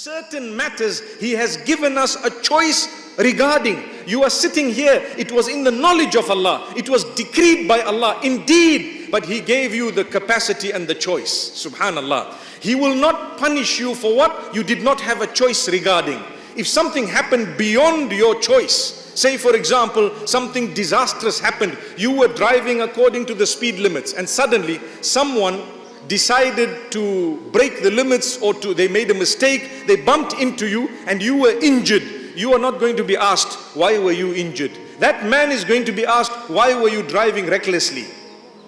certain matters He has given us a choice regarding. You are sitting here, it was in the knowledge of Allah, it was decreed by Allah indeed, but He gave you the capacity and the choice. Subhanallah. He will not punish you for what you did not have a choice regarding. If something happened beyond your choice, say for example, something disastrous happened, you were driving according to the speed limits and suddenly someone decided to break the limits, or they made a mistake, they bumped into you and you were injured. You are not going to be asked, why were you injured? That man is going to be asked, why were you driving recklessly?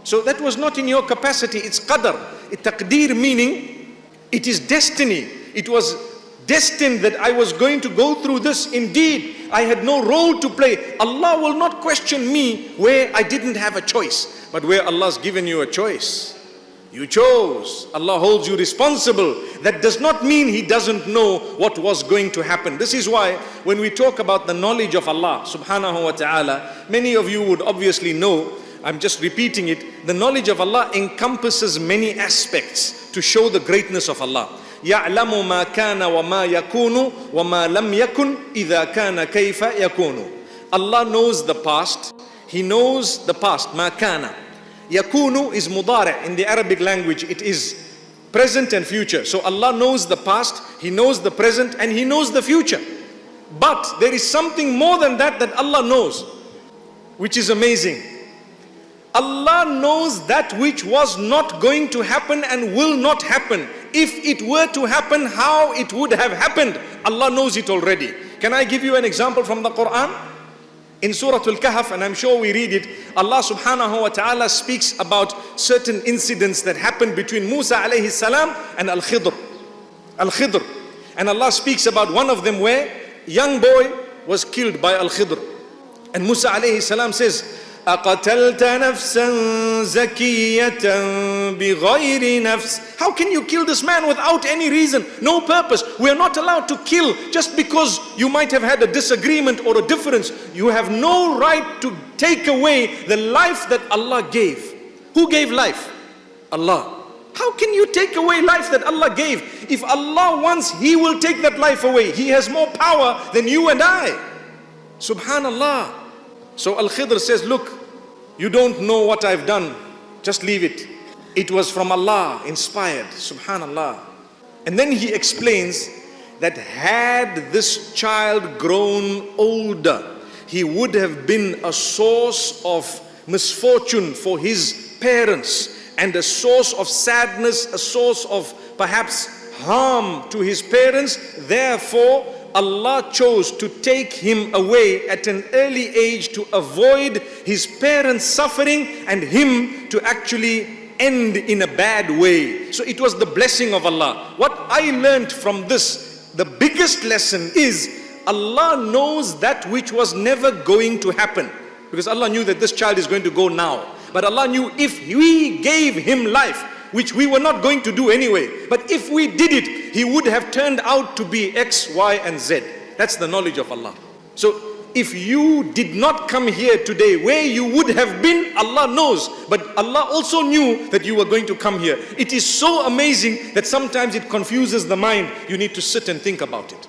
So that was not in your capacity. It's qadar. Taqdeer meaning it is destiny. It was destined that I was going to go through this. Indeed, I had no role to play. Allah will not question me where I didn't have a choice, but where Allah's given you a choice. You chose. Allah holds you responsible. That does not mean He doesn't know what was going to happen. This is why when we talk about the knowledge of Allah subhanahu wa ta'ala, many of you would obviously know, I'm just repeating it, the knowledge of Allah encompasses many aspects to show the greatness of Allah. يَعْلَمُ مَا كَانَ وَمَا يَكُونُ وَمَا لَمْ يَكُنْ إِذَا كَانَ كَيْفَ يَكُونُ. Allah knows the past. He knows the past. مَا كَانَ. Yakunu is mudari' in the Arabic language. It is present and future. So Allah knows the past, He knows the present, and He knows the future. But there is something more than that Allah knows, which is amazing. Allah knows that which was not going to happen and will not happen. If it were to happen, how it would have happened, Allah knows it already. Can I give you an example from the Quran? In Surah Al-Kahf, and I'm sure we read it, Allah subhanahu wa ta'ala speaks about certain incidents that happened between Musa alayhi salam and Al-Khidr. Al-Khidr. And Allah speaks about one of them where young boy was killed by Al-Khidr. And Musa alayhi salam says, أَقَتَلْتَ نَفْسًا زَكِيَّةً بِغَيْرِ نَفْسٍ. How can you kill this man without any reason, no purpose? We are not allowed to kill just because you might have had a disagreement or a difference. You have no right to take away the life that Allah gave. Who gave life? Allah. How can you take away life that Allah gave? If Allah wants, He will take that life away. He has more power than you and I. Subhanallah. So Al-Khidr says, look, you don't know what I've done. Just leave it. It was from Allah, inspired. Subhanallah. And then he explains that had this child grown older, he would have been a source of misfortune for his parents and a source of sadness, a source of perhaps harm to his parents. Therefore, Allah chose to take him away at an early age to avoid his parents' suffering and him to actually end in a bad way. So it was the blessing of Allah. What I learned from this, the biggest lesson is Allah knows that which was never going to happen. Because Allah knew that this child is going to go now. But Allah knew if we gave him life, which we were not going to do anyway, but if we did it, he would have turned out to be X, Y, and Z. That's the knowledge of Allah. So if you did not come here today, where you would have been, Allah knows. But Allah also knew that you were going to come here. It is so amazing that sometimes it confuses the mind. You need to sit and think about it.